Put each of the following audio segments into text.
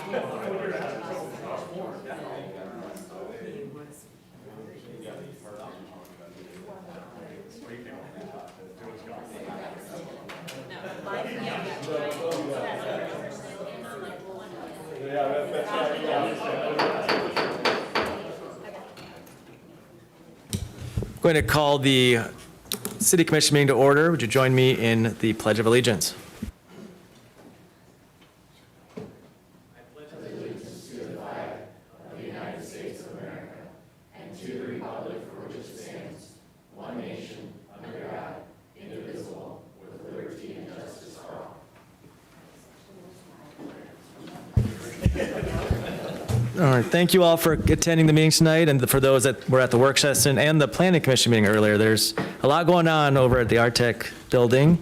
I'm going to call the City Commission meeting to order. Would you join me in the Pledge of Allegiance? All right, thank you all for attending the meeting tonight, and for those that were at the work session and the Planning Commission meeting earlier. There's a lot going on over at the Artec building.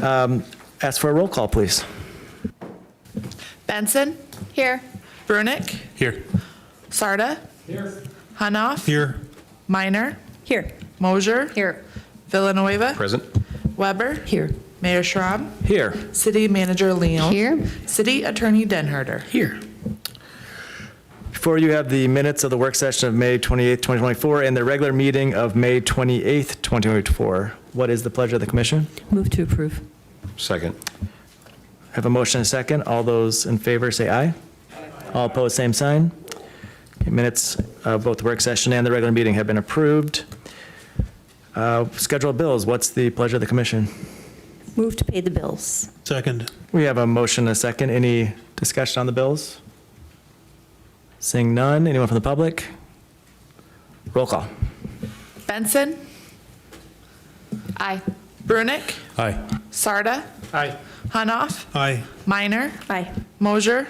Ask for a roll call, please. Benson? Here. Brunick? Here. Sarda? Here. Hanoff? Here. Minor? Here. Mosier? Here. Villanueva? Present. Weber? Here. Mayor Schramm? Here. City Manager Leon? Here. City Attorney Denharder? Here. Before you have the minutes of the work session of May 28th, 2024, and the regular meeting of May 28th, 2024. What is the pleasure of the commission? Move to approve. Second. I have a motion and a second. All those in favor say aye. All opposed, same sign. Okay, minutes of both the work session and the regular meeting have been approved. Scheduled bills, what's the pleasure of the commission? Move to pay the bills. Second. We have a motion and a second. Any discussion on the bills? Seeing none. Anyone from the public? Roll call. Benson? Aye. Brunick? Aye. Sarda? Aye. Hanoff? Aye. Minor? Aye. Mosier?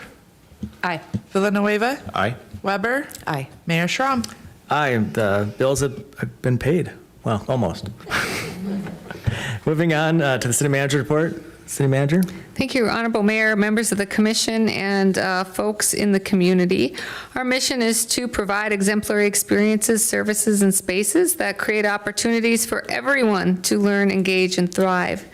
Aye. Villanueva? Aye. Weber? Aye. Mayor Schramm? Aye, the bills have been paid. Well, almost. Moving on to the city manager report. City manager? Thank you, Honorable Mayor, members of the commission, and folks in the community. Our mission is to provide exemplary experiences, services, and spaces that create opportunities for everyone to learn, engage, and thrive.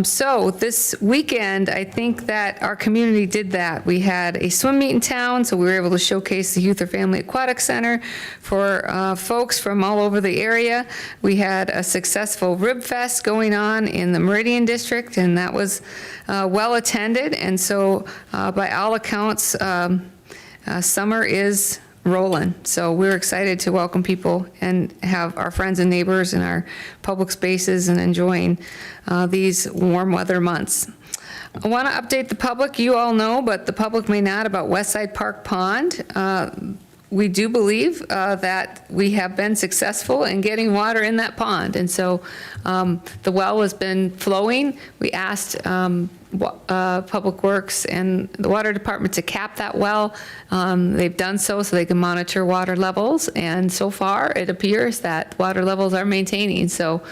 So this weekend, I think that our community did that. We had a swim meet in town, so we were able to showcase the Youth or Family Aquatic Center for folks from all over the area. We had a successful Rib Fest going on in the Meridian District, and that was well attended. And so by all accounts, summer is rolling. So we're excited to welcome people and have our friends and neighbors in our public spaces and enjoying these warm weather months. I want to update the public. You all know, but the public may not, about Westside Park Pond. We do believe that we have been successful in getting water in that pond. And so the well has been flowing. We asked Public Works and the Water Department to cap that well. They've done so they can monitor water levels. And so far, it appears that water levels are maintaining. So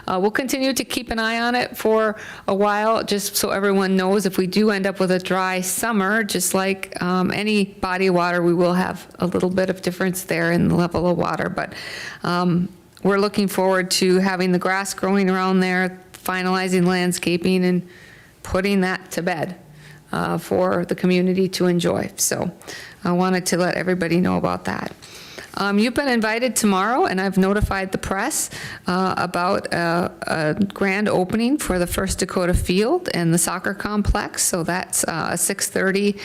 we'll continue to keep an eye on it for a while, just so everyone knows if we do end up with a dry summer, just like any body of water, we will have a little bit of difference there in the level of water. But we're looking forward to having the grass growing around there, finalizing landscaping, and putting that to bed for the community to enjoy. So I wanted to let everybody know about that. You've been invited tomorrow, and I've notified the press about a grand opening for the First Dakota Field and the soccer complex. So that's a 6:30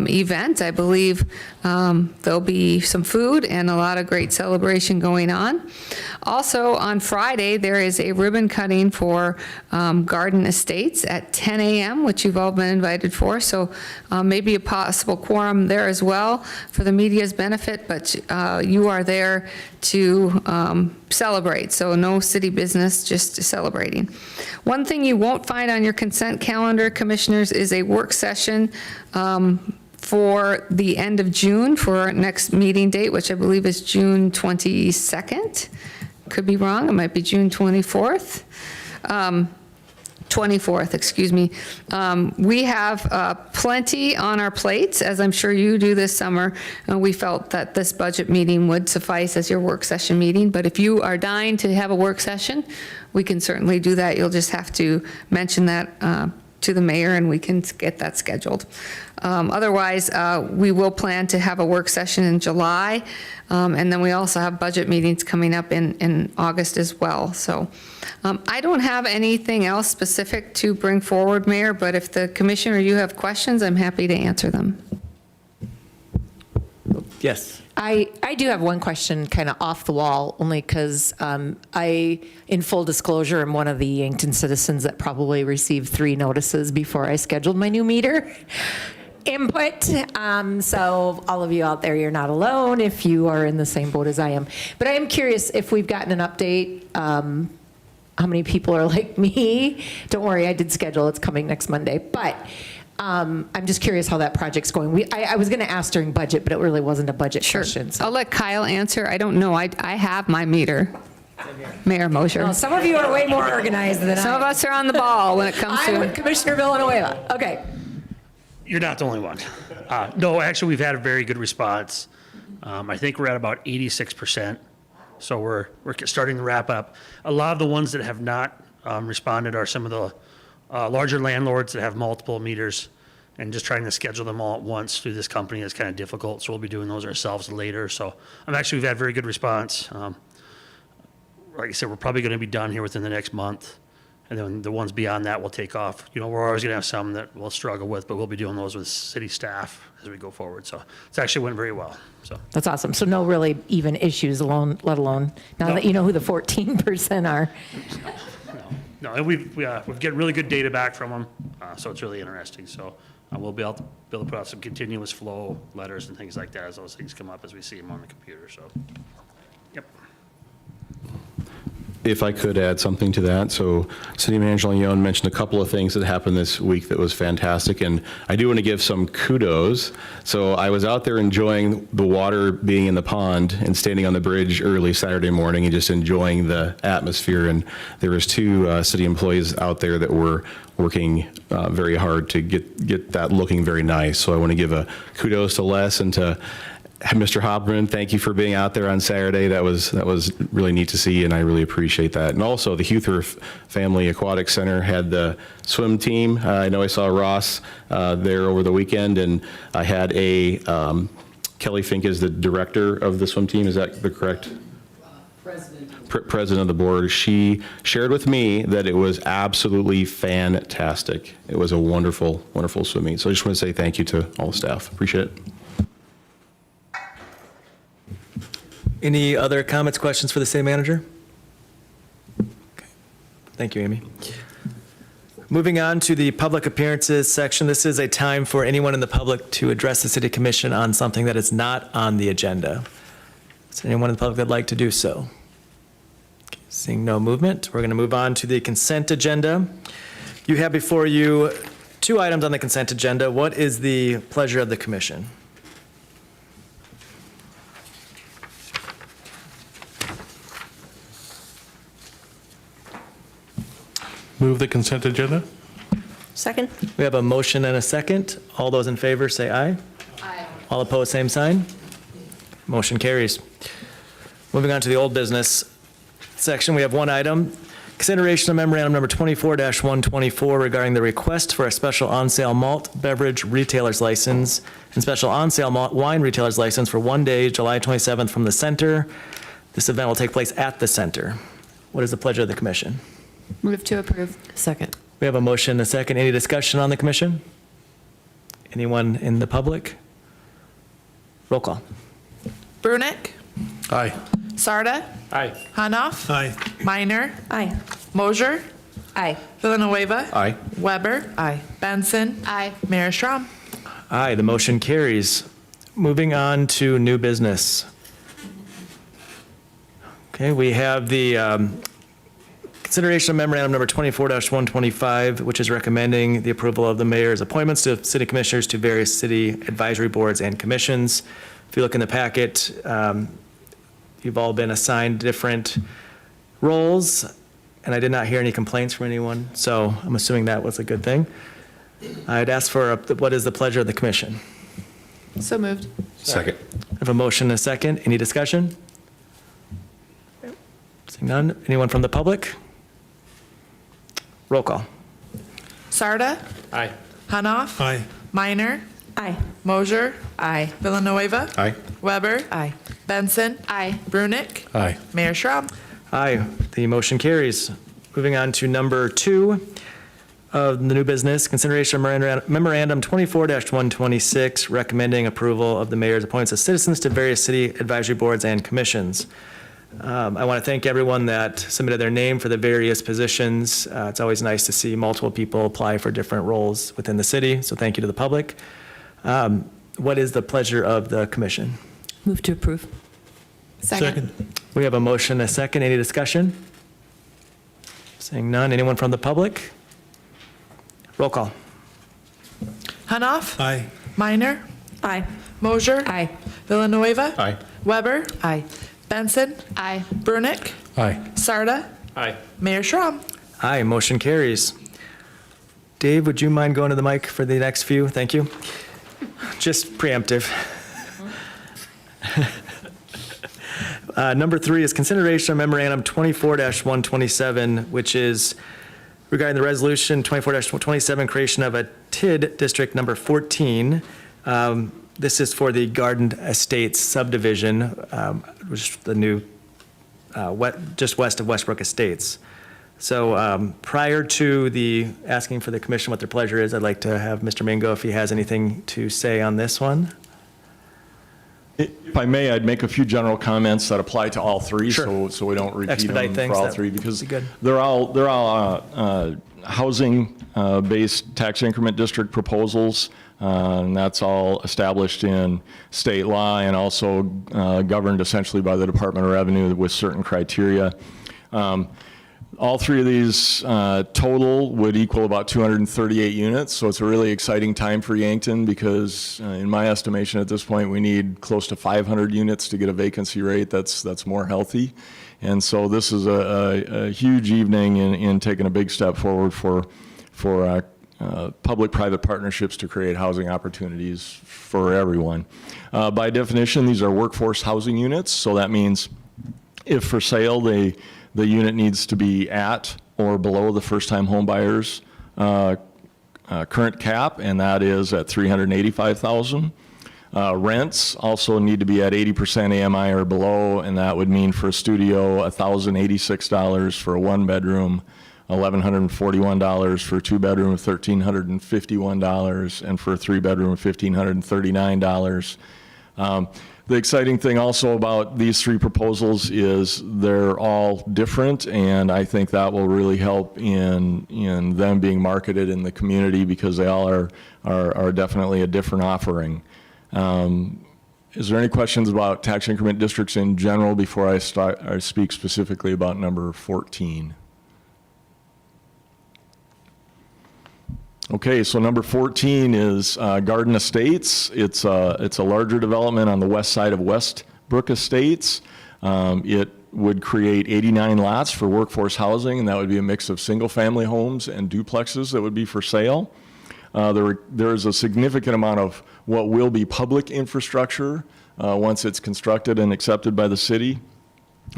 event. I believe there'll be some food and a lot of great celebration going on. Also on Friday, there is a ribbon cutting for Garden Estates at 10 a.m., which you've all been invited for. So maybe a possible quorum there as well for the media's benefit, but you are there to celebrate. So no city business, just celebrating. One thing you won't find on your consent calendar, commissioners, is a work session for the end of June for our next meeting date, which I believe is June 22nd. Could be wrong, it might be June 24th. 24th, excuse me. We have plenty on our plates, as I'm sure you do this summer. We felt that this budget meeting would suffice as your work session meeting, but if you are dying to have a work session, we can certainly do that. You'll just have to mention that to the mayor, and we can get that scheduled. Otherwise, we will plan to have a work session in July, and then we also have budget meetings coming up in August as well. So I don't have anything else specific to bring forward, Mayor, but if the commission or you have questions, I'm happy to answer them. Yes. I do have one question kind of off the wall, only because in full disclosure, I'm one of the Yankton citizens that probably received 3 notices before I scheduled my new meter input. So all of you out there, you're not alone if you are in the same boat as I am. But I am curious if we've gotten an update, how many people are like me? Don't worry, I did schedule, it's coming next Monday. But I'm just curious how that project's going. I was going to ask during budget, but it really wasn't a budget question. So. I'll let Kyle answer. I don't know. I have my meter. Mayor Mosher. Well, some of you are way more organized than Some of us are on the ball when it comes I'm with to. Commissioner Villanueva. Okay. You're not the only one. No, actually, we've had a very good response. I think we're at about 86%. So we're starting to wrap up. A lot of the ones that have not responded are some of the larger landlords that have multiple meters, and just trying to schedule them all at once through this company is kind of difficult. So we'll be doing those ourselves later. So we've had very good response. Like I said, we're probably going to be done here within the next month. And then the ones beyond that will take off. You know, we're always going to have some that we'll struggle with, but we'll be doing those with city staff as we go forward. So it's actually went very well. So That's awesome. So no really even issues alone, let alone now that you know who the 14% are. no, and we've get really good data back from them. So it's really interesting. So we'll be able to put out some continuous flow letters and things like that as those things come up as we see them on the computer. So, yep. If I could add something to that. So City Manager Leon mentioned a couple of things that happened this week that was fantastic, and I do want to give some kudos. So I was out there enjoying the water being in the pond and standing on the bridge early Saturday morning and just enjoying the atmosphere, and there was 2 city employees out there that were working very hard to get that looking very nice. So I want to give a kudos to Les and to Mr. Hopman, thank you for being out there on Saturday. That was really neat to see, and I really appreciate that. And also, the Huther Family Aquatic Center had the swim team. I know I saw Ross there over the weekend, and I had Kelly Fink is the director of the swim team. Is that the correct? President of the board. She shared with me that it was absolutely fantastic. It was a wonderful, wonderful swim meet. So I just want to say thank you to all the staff. Appreciate it. Any other comments, questions for the city manager? Okay. Thank you, Amy. Moving on to the public appearances section. This is a time for anyone in the public to address the city commission on something that is not on the agenda. Is there anyone in the public that'd like to do so? Okay, seeing no movement, we're going to move on to the consent agenda. You have before you 2 items on the consent agenda. What is the pleasure of the commission? Move the consent agenda? Second? We have a motion and a second. All those in favor say aye. Aye. All opposed, same sign. Motion carries. Moving on to the old business section, we have 1 item. Consideration of memorandum number 24-124 regarding the request for a special on-sale malt beverage retailer's license and special on-sale malt wine retailer's license for 1 day, July 27th from the center. This event will take place at the center. What is the pleasure of the commission? Move to approve. Second. We have a motion and a second. Any discussion on the commission? Anyone in the public? Roll call. Brunick, Aye. Sarda, Aye. Hanoff, Aye. Minor, Aye. Mosher, Aye. Villanueva. Aye. Weber. Aye. Benson. Aye. Mayor Schram. Aye, the motion carries. Moving on to new business. Okay, we have the consideration of memorandum number 24-125, which is recommending the approval of the mayor's appointments to city commissioners to various city advisory boards and commissions. If you look in the packet, you've all been assigned different roles, and I did not hear any complaints from anyone, so I'm assuming that was a good thing. I'd ask for what is the pleasure of the commission? So moved. Second. I have a motion and a second. Any discussion? Seeing none. Anyone from the public? Roll call. Sarda. Aye. Hanoff. Aye. Minor. Aye. Mosier. Aye. Villanueva. Aye. Weber. Aye. Benson. Aye. Brunick. Aye. Mayor Schram. Aye, the motion carries. Moving on to number 2 of the new business, consideration of memorandum 24-126, recommending approval of the mayor's appointments of citizens to various city advisory boards and commissions. I want to thank everyone that submitted their name for the various positions. It's always nice to see multiple people apply for different roles within the city, so thank you to the public. What is the pleasure of the commission? Move to approve. Second. We have a motion, a second. Any discussion? Seeing none. Anyone from the public? Roll call. Hanoff. Aye. Minor. Aye. Mosier. Aye. Villanueva. Aye. Weber. Aye. Benson. Aye. Brunick. Aye. Sarda. Aye. Mayor Schram. Aye, motion carries. Dave, would you mind going to the mic for the next few? Thank you. Just preemptive. Number 3 is consideration of memorandum 24-127, which is regarding the resolution 24-27, creation of a TID district number 14. This is for the Garden Estates subdivision, which is the new, just west of Westbrook Estates. So prior to the asking for the commission what their pleasure is, I'd like to have Mr. Mingo, if he has anything to say on this one. If I may, I'd make a few general comments that apply to all three, Sure. so we don't repeat Expedite them things, for all that three, would because be good. they're all housing-based tax increment district proposals, and that's all established in state law and also governed essentially by the Department of Revenue with certain criteria. All three of these total would equal about 238 units, so it's a really exciting time for Yankton because in my estimation at this point, we need close to 500 units to get a vacancy rate that's more healthy. And so this is a huge evening in taking a big step forward for public-private partnerships to create housing opportunities for everyone. By definition, these are workforce housing units, so that means if for sale, the unit needs to be at or below the first-time home buyer's current cap, and that is at $385,000. Rents also need to be at 80% AMI or below, and that would mean for a studio, $1,086 for a one-bedroom, $1,141 for a two-bedroom, $1,351, and for a three-bedroom, $1,539. The exciting thing also about these three proposals is they're all different, and I think that will really help in them being marketed in the community because they all are definitely a different offering. Is there any questions about tax increment districts in general before I speak specifically about number 14? Okay, so number 14 is Garden Estates. It's a larger development on the west side of Westbrook Estates. It would create 89 lots for workforce housing, and that would be a mix of single-family homes and duplexes that would be for sale. There is a significant amount of what will be public infrastructure once it's constructed and accepted by the city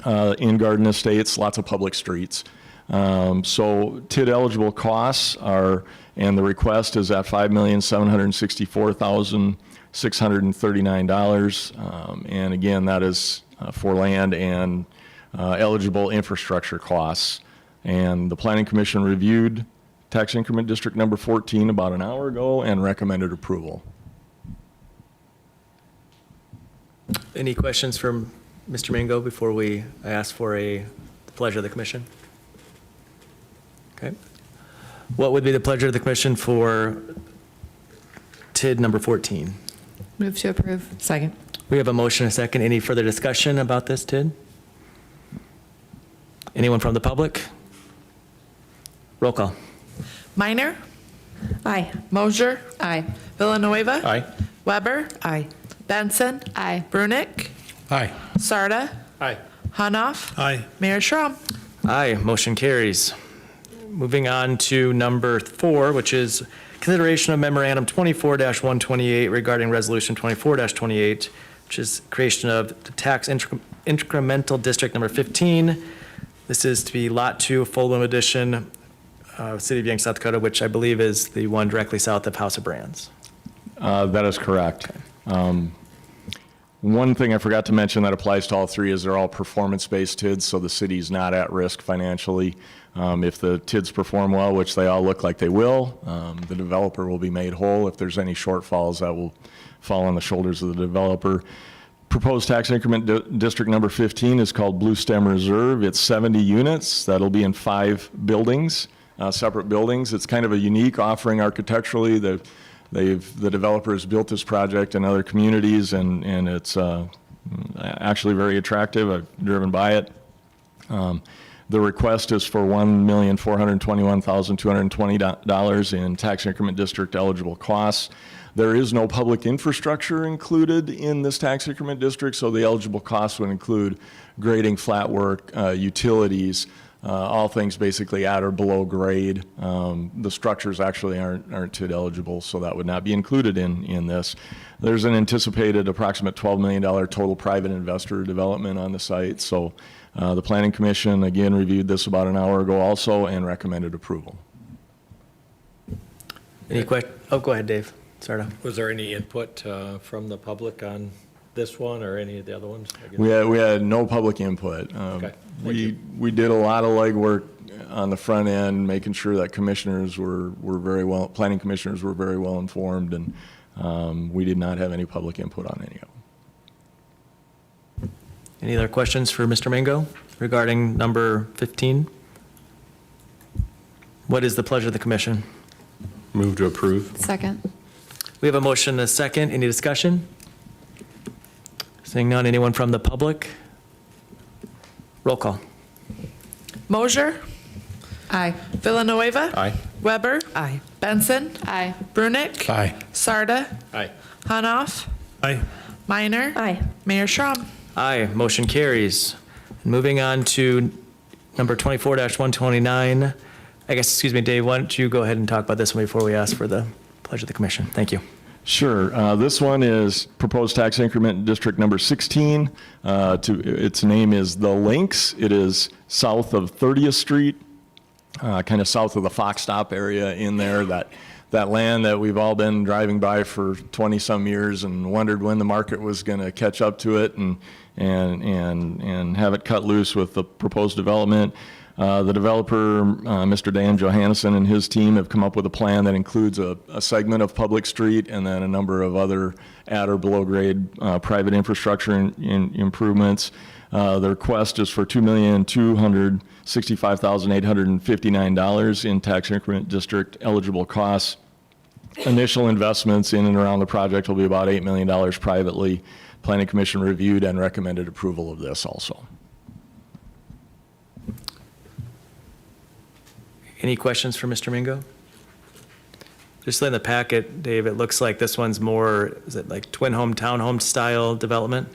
in Garden Estates, lots of public streets. So TID eligible costs are, and the request is at $5,764,639. And again, that is for land and eligible infrastructure costs. And the Planning Commission reviewed tax increment district number 14 about an hour ago and recommended approval. Any questions from Mr. Mingo before I ask for the pleasure of the commission? Okay. What would be the pleasure of the commission for TID number 14? Move to approve. Second. We have a motion, a second. Any further discussion about this TID? Anyone from the public? Roll call. Minor. Aye. Mosier. Aye. Villanueva. Aye. Weber. Aye. Benson. Aye. Brunick. Aye. Sarda. Aye. Hanoff. Aye. Mayor Schram. Aye, motion carries. Moving on to number 4, which is consideration of memorandum 24-128 regarding resolution 24-28, which is creation of the tax incremental district number 15. This is to be Lot 2, Fulham Edition, City of Yankton, South Dakota, which I believe is the one directly south of House of Brands. That is correct. One thing I forgot to mention that applies to all three is they're all performance-based TIDs, so the city's not at risk financially. If the TIDs perform well, which they all look like they will, the developer will be made whole. If there's any shortfalls, that will fall on the shoulders of the developer. Proposed tax increment district number 15 is called Blue Stem Reserve. It's 70 units. That'll be in 5 buildings, separate buildings. It's kind of a unique offering architecturally. The developer has built this project in other communities, and it's actually very attractive. I've driven by it. The request is for $1,421,220 in tax increment district eligible costs. There is no public infrastructure included in this tax increment district, so the eligible costs would include grading, flat work, utilities, all things basically at or below grade. The structures actually aren't TID eligible, so that would not be included in this. There's an anticipated approximate $12 million total private investor development on the site. So the Planning Commission, again, reviewed this about an hour ago also and recommended approval. Any questions? Oh, go ahead, Dave. Sarda. Was there any input from the public on this one or any of the other ones? I guess? We had no public input. Okay. We did a lot of legwork on the front end, making sure that commissioners were very well, planning commissioners were very well informed, and we did not have any public input on any of them. Any other questions for Mr. Mingo regarding number 15? What is the pleasure of the commission? Move to approve. Second. We have a motion and a second. Any discussion? Seeing none, anyone from the public? Roll call. Mosier, Aye. Villanueva. Aye. Weber. Aye. Benson. Aye. Brunick. Aye. Sarda. Aye. Hanoff. Aye. Minor. Aye. Mayor Schram. Aye, motion carries. Moving on to number 24-129. I guess, excuse me, Dave, why don't you go ahead and talk about this one before we ask for the pleasure of the commission? Thank you. Sure. This one is proposed tax increment district number 16. Its name is The Links. It is south of 30th Street, kind of south of the Fox Stop area in there. That land that we've all been driving by for 20-some years and wondered when the market was going to catch up to it and have it cut loose with the proposed development. The developer, Mr. Dan Johannesson, and his team have come up with a plan that includes a segment of public street and then a number of other at or below grade private infrastructure improvements. The request is for $2,265,859 in tax increment district eligible costs. Initial investments in and around the project will be about $8 million privately. Planning Commission reviewed and recommended approval of this also. Any questions for Mr. Mingo? Just in the packet, Dave, it looks like this one's more, is it like twin home, townhome style development?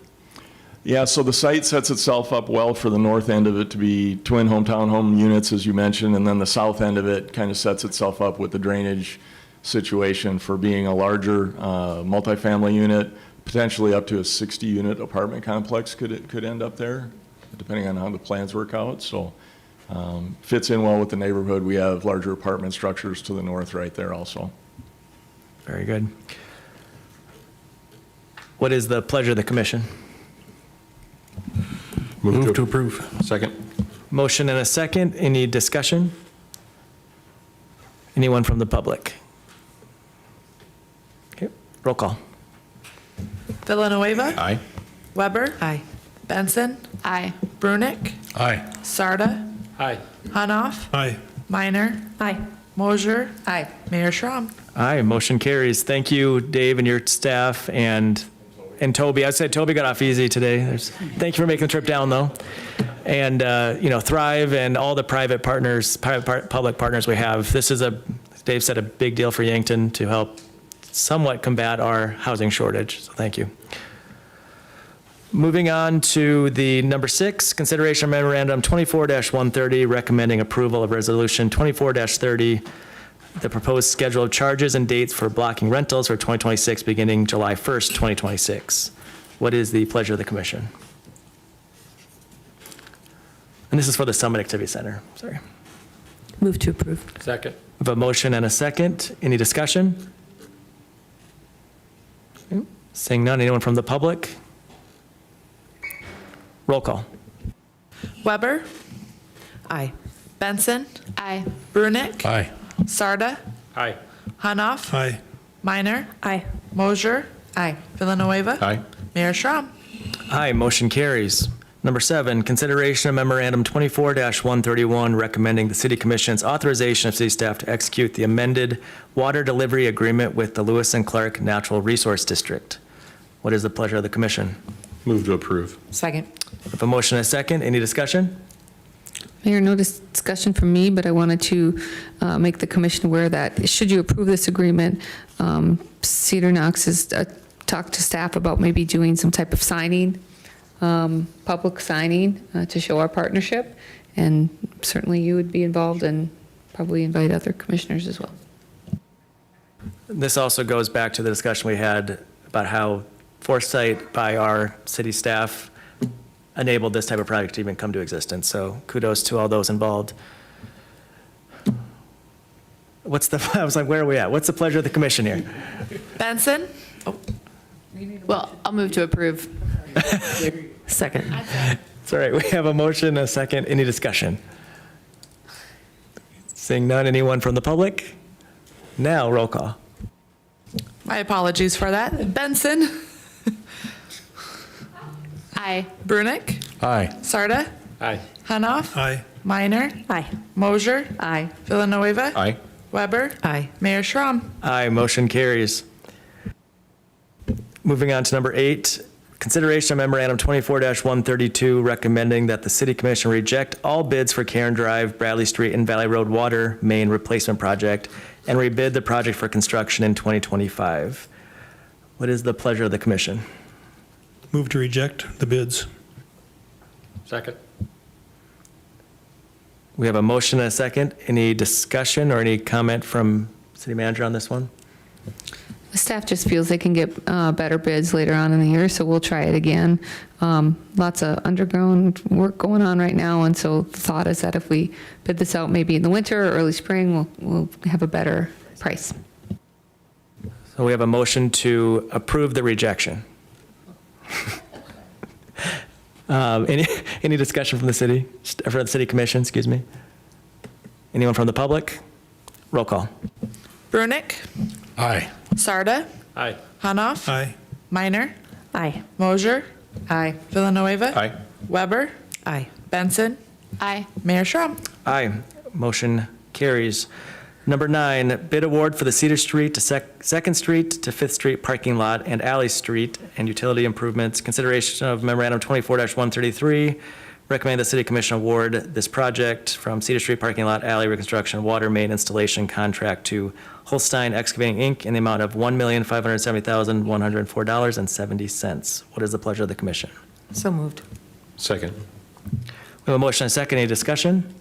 Yeah, so the site sets itself up well for the north end of it to be twin home, townhome units, as you mentioned, and then the south end of it kind of sets itself up with the drainage situation for being a larger multifamily unit, potentially up to a 60-unit apartment complex could end up there, depending on how the plans work out. So fits in well with the neighborhood. We have larger apartment structures to the north right there also. Very good. What is the pleasure of the commission? Move to approve. Second. Motion and a second. Any discussion? Anyone from the public? Okay, roll call. Villanueva. Aye. Weber. Aye. Benson. Aye. Brunick. Aye. Sarda. Aye. Hanoff. Aye. Minor. Aye. Mosier. Aye. Mayor Schram. Aye, motion carries. Thank you, Dave, and your staff, and Toby. I said Toby got off easy today. Thank you for making the trip down, though. And, Thrive and all the private partners, public partners we have. This is, Dave said, a big deal for Yankton to help somewhat combat our housing shortage, so thank you. Moving on to the number 6, consideration of memorandum 24-130, recommending approval of resolution 24-30, the proposed schedule of charges and dates for blocking rentals for 2026, beginning July 1st, 2026. What is the pleasure of the commission? And this is for the Summit Activity Center, sorry. Move to approve. Second. We have a motion and a second. Any discussion? Seeing none, anyone from the public? Roll call. Weber, Aye. Benson, Aye. Brunick, Aye. Sarda, Aye. Hanoff, Aye. Minor, Aye. Mosier, Aye. Villanueva. Aye. Mayor Schram. Aye, motion carries. Number 7, consideration of memorandum 24-131 recommending the city commission's authorization of city staff to execute the amended water delivery agreement with the Lewis and Clark Natural Resource District. What is the pleasure of the commission? Move to approve. Second. We have a motion and a second. Any discussion? Mayor, no discussion from me, but I wanted to make the commission aware that should you approve this agreement, Cedar Knox has talked to staff about maybe doing some type of signing, public signing to show our partnership. And certainly you would be involved and probably invite other commissioners as well. This also goes back to the discussion we had about how foresight by our city staff enabled this type of project to even come to existence. So kudos to all those involved. I was like, where are we at? What's the pleasure of the commission here? Benson, Well, I'll move to approve. Second. It's all right. We have a motion and a second. Any discussion? Seeing none, anyone from the public? Now, roll call. my apologies for that. Benson, Aye. Brunick, Aye. Sarda, Aye. Hanoff, Aye. Minor, Aye. Mosier, Aye. Villanueva. Aye. Weber, Aye. Mayor Schram. Aye, motion carries. Moving on to number 8, consideration of memorandum 24-132 recommending that the city commission reject all bids for Karen Drive, Bradley Street, and Valley Road Water Main Replacement Project and rebid the project for construction in 2025. What is the pleasure of the commission? Move to reject the bids. Second. We have a motion and a second. Any discussion or any comment from city manager on this one? The staff just feels they can get better bids later on in the year, so we'll try it again. Lots of underground work going on right now, and so the thought is that if we bid this out maybe in the winter or early spring, we'll have a better price. So we have a motion to approve the rejection. Any discussion from the city, from the city commission, excuse me? Anyone from the public? Roll call. Brunick, Aye. Sarda, Aye. Hanoff, Aye. Minor, Aye. Mosier, Aye. Villanueva. Aye. Weber, Aye. Benson, Aye. Mayor Schram. Aye. Motion carries. Number 9, bid award for the Cedar Street to Second Street to Fifth Street parking lot and Alley Street and utility improvements. Consideration of memorandum 24-133. Recommend the city commission award this project from Cedar Street parking lot, alley reconstruction, water main installation contract to Holstein Excavating, Inc. in the amount of $1,570,104.70. What is the pleasure of the commission? So moved. Second. We have a motion and a second. Any discussion?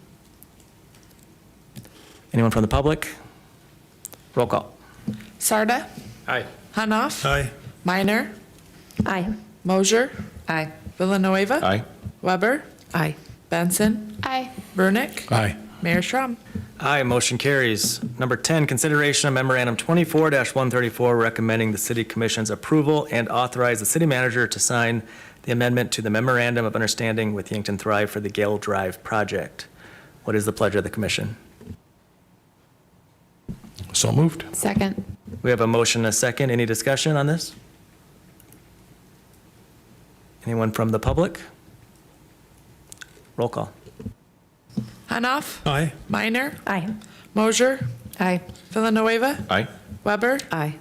Anyone from the public? Roll call. Sarda, Aye. Hanoff, Aye. Minor, Aye. Mosier, Aye. Villanueva. Aye. Weber, Aye. Benson, Aye. Brunick, Aye. Mayor Schram. Aye, motion carries. Number 10, consideration of memorandum 24-134 recommending the city commission's approval and authorize the city manager to sign the amendment to the memorandum of understanding with Yankton Thrive for the Gale Drive project. What is the pleasure of the commission? So moved. Second. We have a motion and a second. Any discussion on this? Anyone from the public? Roll call. Hanoff, Aye. Minor, Aye. Mosier, Aye. Villanueva. Aye. Weber, Aye.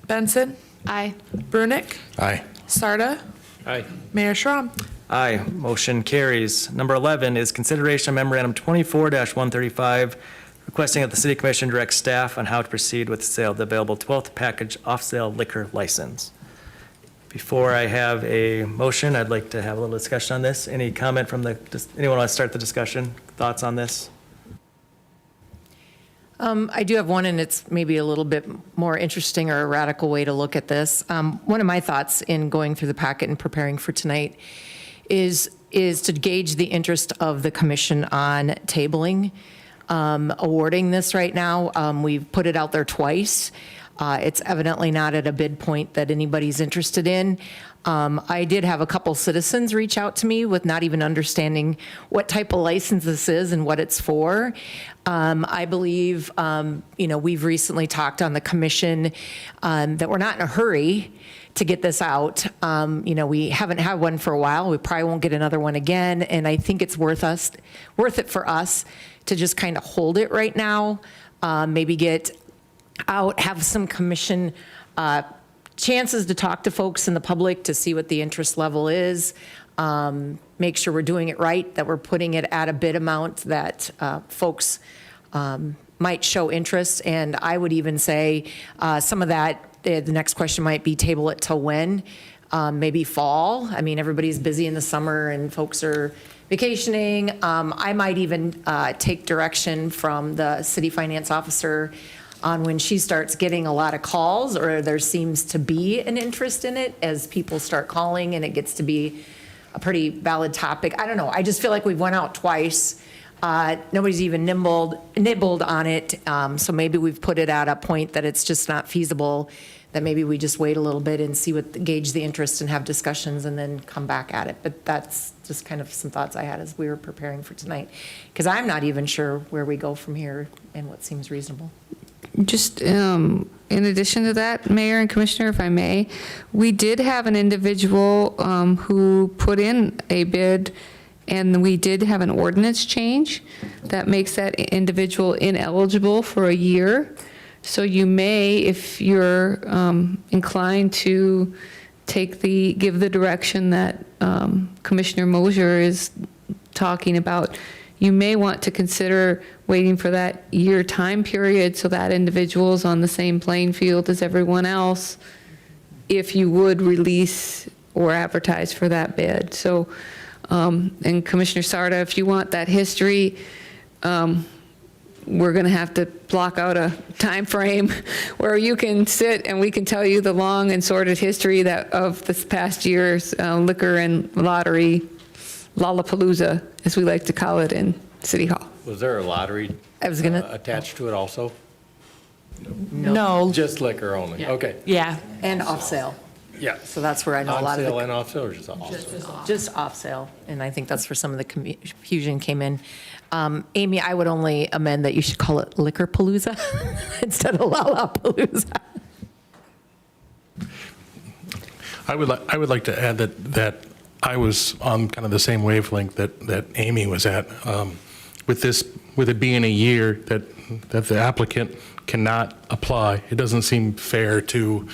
Benson, Aye. Brunick, Aye. Sarda, Aye. Mayor Schram. Aye, motion carries. Number 11 is consideration of memorandum 24-135, requesting that the city commission direct staff on how to proceed with the sale of the available 12th package off-sale liquor license. Before I have a motion, I'd like to have a little discussion on this. Any comment from anyone want to start the discussion? Thoughts on this? I do have one, and it's maybe a little bit more interesting or a radical way to look at this. One of my thoughts in going through the packet and preparing for tonight is to gauge the interest of the commission on tabling awarding this right now. We've put it out there twice. It's evidently not at a bid point that anybody's interested in. I did have a couple citizens reach out to me with not even understanding what type of license this is and what it's for. I believe, we've recently talked on the commission that we're not in a hurry to get this out. We haven't had one for a while. We probably won't get another one again. And I think it's worth it for us to just kind of hold it right now, maybe get out, have some commission chances to talk to folks in the public to see what the interest level is, make sure we're doing it right, that we're putting it at a bid amount that folks might show interest. And I would even say some of that, the next question might be table it till when? Maybe fall. I mean, everybody's busy in the summer and folks are vacationing. I might even take direction from the city finance officer on when she starts getting a lot of calls, or there seems to be an interest in it as people start calling and it gets to be a pretty valid topic. I don't know. I just feel like we've went out twice. Nobody's even nibbled on it. So maybe we've put it at a point that it's just not feasible, that maybe we just wait a little bit and see gauge the interest and have discussions and then come back at it. But that's just kind of some thoughts I had as we were preparing for tonight. Because I'm not even sure where we go from here and what seems reasonable. Just in addition to that, Mayor and Commissioner, if I may, we did have an individual who put in a bid, and we did have an ordinance change that makes that individual ineligible for a year. So you may, if you're inclined to give the direction that Commissioner Mosier is talking about, you may want to consider waiting for that year time period so that individual's on the same playing field as everyone else, if you would release or advertise for that bid. So, and Commissioner Sarda, if you want that history, we're going to have to block out a time frame where you can sit and we can tell you the long and sordid history of this past year's liquor and lottery Lollapalooza, as we like to call it in City Hall. Was there a lottery attached to it also? No. Just liquor only? Okay. Yeah. And off sale. Yeah. So that's where I know a lot of On sale the, and off sale or just off sale? just off sale. And I think that's where some of the confusion came in. Amy, I would only amend that you should call it Liquor Palooza instead of Lollapalooza. I would like to add that I was on kind of the same wavelength that Amy was at. With it being a year that the applicant cannot apply, it doesn't seem fair to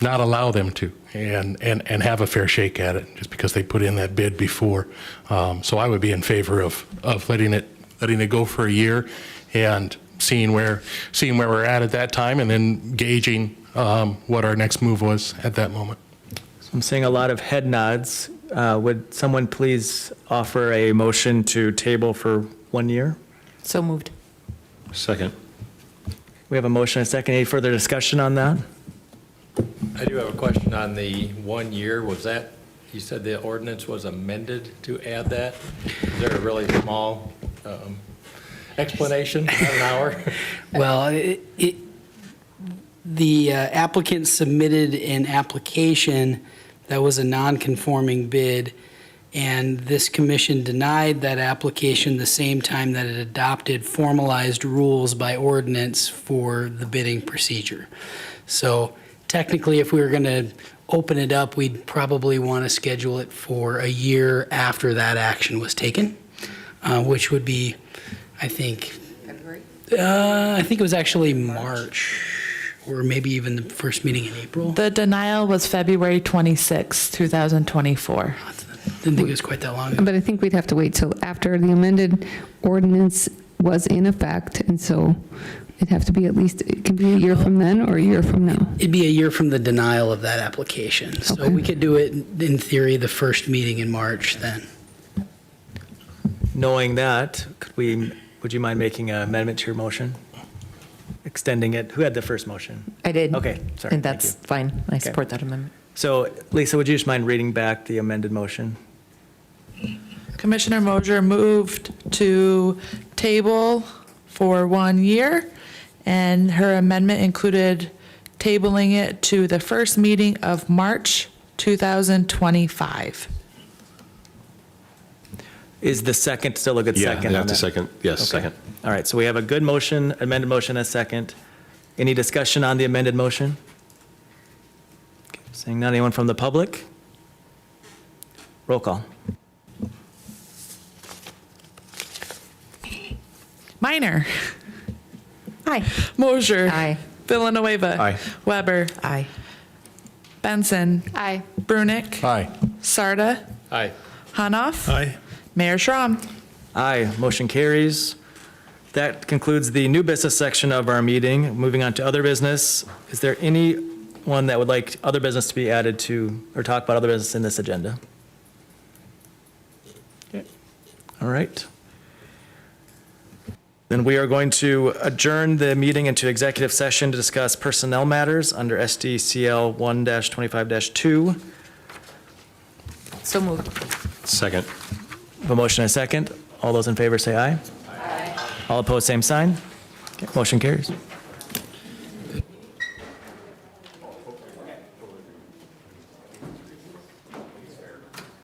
not allow them to and have a fair shake at it just because they put in that bid before. So I would be in favor of letting it go for a year and seeing where we're at that time, and then gauging what our next move was at that moment. I'm seeing a lot of head nods. Would someone please offer a motion to table for 1 year? So moved. Second. We have a motion and a second. Any further discussion on that? I do have a question on the 1 year. Was that, you said the ordinance was amended to add that? Is there a really small explanation, about an hour? Well, the applicant submitted an application that was a non-conforming bid, and this commission denied that application the same time that it adopted formalized rules by ordinance for the bidding procedure. So technically, if we were going to open it up, we'd probably want to schedule it for a year after that action was taken, which would be, I think, February? I think it was actually March, or maybe even the first meeting in April. The denial was February 26, 2024. Didn't think it was quite that long ago. But I think we'd have to wait till after the amended ordinance was in effect, and so it'd have to be at least, it can be a year from then or a year from now. It'd be a year from the denial of that application. So Okay. we could do it, in theory, the first meeting in March then. Knowing that, would you mind making an amendment to your motion? Extending it? Who had the first motion? I did. Okay, sorry. And thank that's you. fine. I support that amendment. So Lisa, would you just mind reading back the amended motion? Commissioner Mosier moved to table for 1 year, and her amendment included tabling it to the first meeting of March 2025. Is the second still a good Yeah, second? on that's a that? second, yes, Okay. second. All right, so we have a good motion, amended motion, and a second. Any discussion on the amended motion? Seeing none, anyone from the public? Roll call. Minor. Aye. Mosier. Aye. Villanueva. Aye. Weber. Aye. Benson. Aye. Brunick. Aye. Sarda. Aye. Hanoff. Aye. Mayor Schramm. Aye, motion carries. That concludes the new business section of our meeting. Moving on to other business. Is there anyone that would like other business to be added to, or talk about other business in this agenda? Okay. All right. Then we are going to adjourn the meeting into executive session to discuss personnel matters under SDCL 1-25-2. So moved. Second. A motion and a second. All those in favor say aye. Aye. All opposed, same sign. Okay, motion carries.